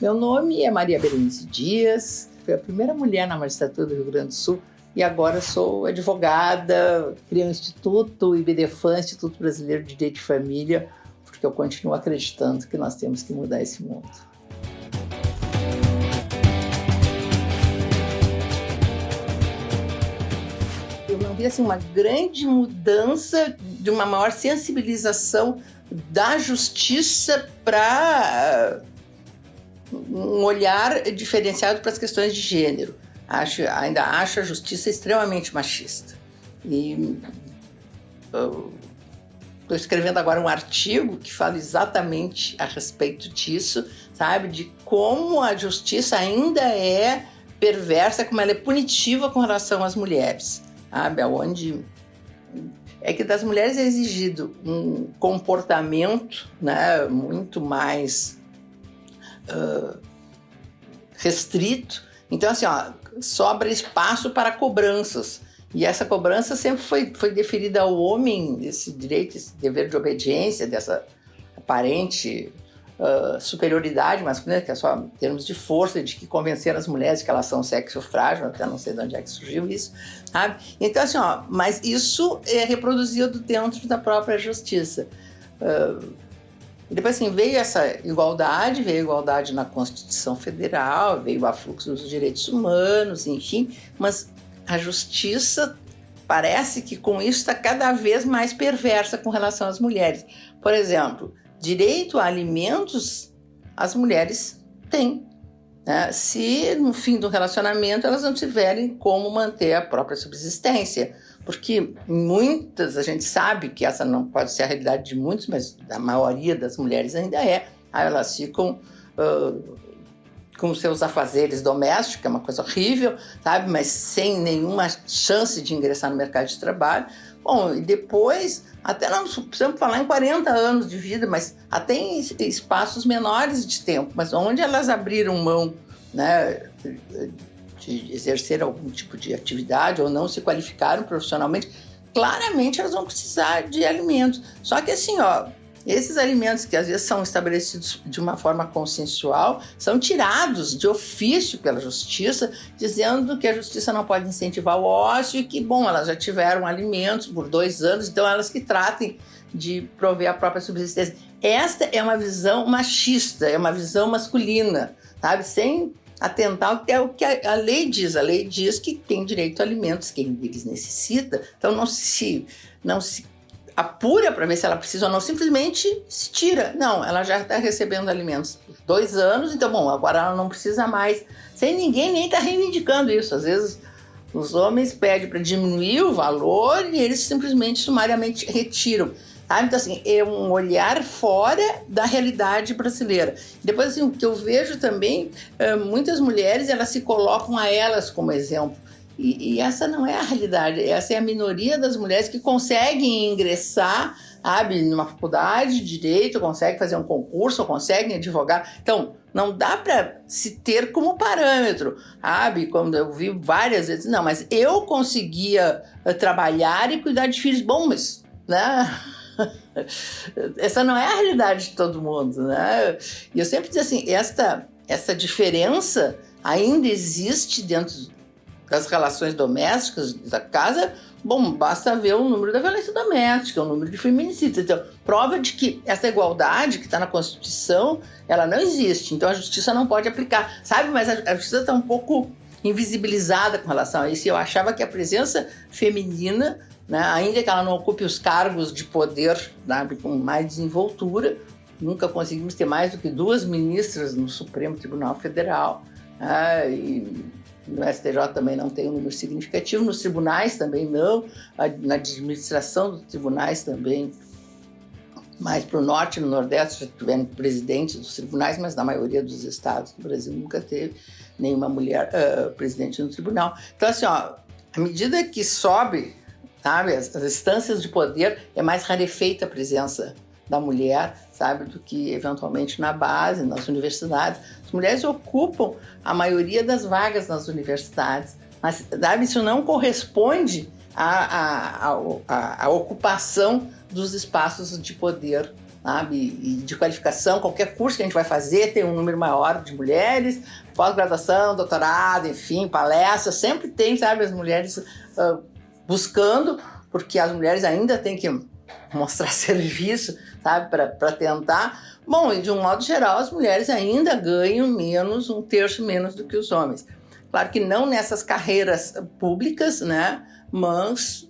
Meu nome é Maria Berenice Dias, fui a primeira mulher na magistratura do Rio Grande do Sul e agora sou advogada, criei o Instituto IBDFAN, Instituto Brasileiro de Direito de Família, porque eu continuo acreditando que nós temos que mudar esse mundo. Eu não vi assim, uma grande mudança de uma maior sensibilização da justiça para um olhar diferenciado para as questões de gênero. Ainda acho a justiça extremamente machista. E estou escrevendo agora um artigo que fala exatamente a respeito disso, sabe? De como a justiça ainda é perversa, como ela é punitiva com relação às mulheres, sabe? Onde é que das mulheres é exigido um comportamento, né, muito mais restrito. Então, assim, sobra espaço para cobranças. E essa cobrança sempre foi deferida ao homem, esse direito, esse dever de obediência, dessa aparente superioridade masculina, que é só em termos de força, de que convencer as mulheres que elas são sexo frágil, até não sei de onde é que surgiu isso, sabe? Então, assim, mas isso é reproduzido dentro da própria justiça. E depois, assim, veio a igualdade na Constituição Federal, veio o afluxo dos direitos humanos, enfim, mas a justiça parece que com isso está cada vez mais perversa com relação às mulheres. Por exemplo, direito a alimentos as mulheres têm, né? Se no fim do relacionamento elas não tiverem como manter a própria subsistência. Porque muitas, a gente sabe que essa não pode ser a realidade de muitos, mas a maioria das mulheres ainda é. Aí elas ficam com seus afazeres domésticos, que é uma coisa horrível, sabe? Mas sem nenhuma chance de ingressar no mercado de trabalho. Bom, e depois, até não precisamos falar em 40 anos de vida, mas até em espaços menores de tempo, mas onde elas abriram mão, né, de exercer algum tipo de atividade ou não se qualificaram profissionalmente, claramente elas vão precisar de alimentos. Só que assim, esses alimentos que às vezes são estabelecidos de uma forma consensual, são tirados de ofício pela justiça, dizendo que a justiça não pode incentivar o ócio e que, bom, elas já tiveram alimentos por 2 anos, então elas que tratem de prover a própria subsistência. Esta é uma visão machista, é uma visão masculina, sabe? Sem atentar ao que a lei diz. A lei diz que tem direito a alimentos, quem deles necessita. Então não se apura para ver se ela precisa ou não, simplesmente se tira. Não, ela já está recebendo alimentos por 2 anos, então, bom, agora ela não precisa mais. Sem ninguém nem estar reivindicando isso. Às vezes os homens pedem para diminuir o valor e eles simplesmente, sumariamente, retiram. Então, assim, é um olhar fora da realidade brasileira. Depois, assim, o que eu vejo também, muitas mulheres, elas se colocam a elas como exemplo. E essa não é a realidade, essa é a minoria das mulheres que conseguem ingressar, sabe, numa faculdade de direito, conseguem fazer um concurso, conseguem advogar. Então, não dá para se ter como parâmetro, sabe? Quando eu vi várias vezes, não, mas eu conseguia trabalhar e cuidar de filhos. Bom, mas, né? Essa não é a realidade de todo mundo, né? E eu sempre digo assim, essa diferença ainda existe dentro das relações domésticas da casa. Bom, basta ver o número da violência doméstica, o número de feminicídios. Então, prova de que essa igualdade que está na Constituição, ela não existe. Então, a justiça não pode aplicar, sabe? Mas a justiça está um pouco invisibilizada com relação a isso. E eu achava que a presença feminina, né, ainda que ela não ocupe os cargos de poder, sabe, com mais desenvoltura, nunca conseguimos ter mais do que 2 ministras no Supremo Tribunal Federal, e no STJ também não tem um número significativo, nos tribunais também não, na administração dos tribunais também, mais para o norte e no nordeste já tiveram presidentes dos tribunais, mas na maioria dos estados do Brasil nunca teve nenhuma mulher presidente no tribunal. Então, assim, à medida que sobe, sabe, as instâncias de poder, é mais rarefeita a presença da mulher, sabe, do que eventualmente na base, nas universidades. As mulheres ocupam a maioria das vagas nas universidades, mas, sabe, isso não corresponde à ocupação dos espaços de poder sabe? E de qualificação, qualquer curso que a gente vai fazer tem um número maior de mulheres, pós-graduação, doutorado, enfim, palestras, sempre tem, sabe, as mulheres buscando, porque as mulheres ainda têm que mostrar serviço, sabe, para tentar. Bom, e de um modo geral, as mulheres ainda ganham menos, 1/3 menos do que os homens. Claro que não nessas carreiras públicas, né, mas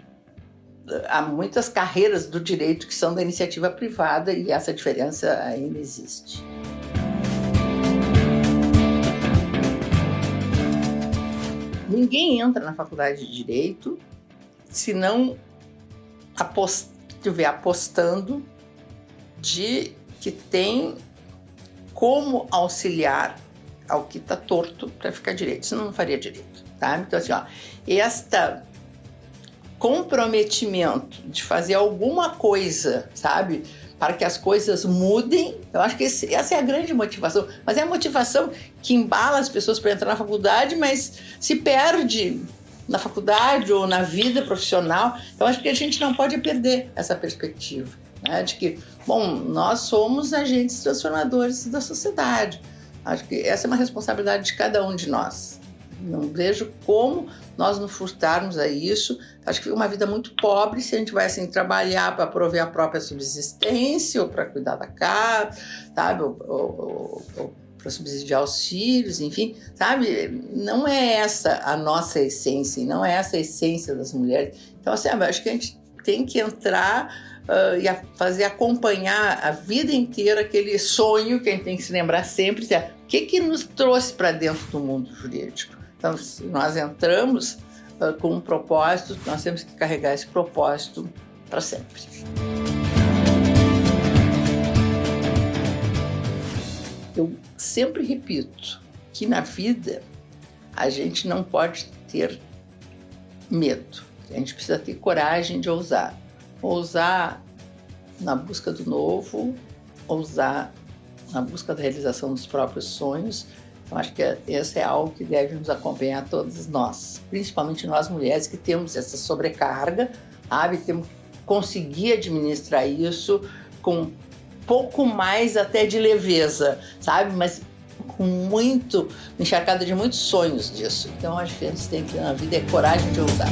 há muitas carreiras do direito que são da iniciativa privada e essa diferença ainda existe. Ninguém entra na faculdade de Direito se não estiver apostando de que tem como auxiliar ao que está torto para ficar direito, senão não faria direito, tá? Então, assim, ó, este comprometimento de fazer alguma coisa, sabe, para que as coisas mudem, eu acho que essa é a grande motivação, mas é a motivação que embala as pessoas para entrar na faculdade, mas se perde na faculdade ou na vida profissional. Então, acho que a gente não pode perder essa perspectiva, né, de que, bom, nós somos agentes transformadores da sociedade. Acho que essa é uma responsabilidade de cada um de nós. Não vejo como nós nos furtarmos a isso. Acho que fica uma vida muito pobre se a gente vai assim trabalhar para prover a própria subsistência ou para cuidar da casa, sabe? Ou para subsidiar os filhos, enfim, sabe? Não é essa a nossa essência, não é essa a essência das mulheres. Então, assim, acho que a gente tem que entrar e fazer acompanhar a vida inteira aquele sonho que a gente tem que se lembrar sempre, o que nos trouxe para dentro do mundo jurídico. Então, se nós entramos com um propósito, nós temos que carregar esse propósito para sempre. Eu sempre repito que na vida a gente não pode ter medo, a gente precisa ter coragem de ousar. Ousar na busca do novo, ousar na busca da realização dos próprios sonhos. Então, acho que esse é algo que deve nos acompanhar todos nós, principalmente nós mulheres que temos essa sobrecarga, sabe? Temos que conseguir administrar isso com pouco mais até de leveza, sabe? Mas com muito, encharcada de muitos sonhos disso. Então, acho que a gente tem que, na vida, é coragem de ousar.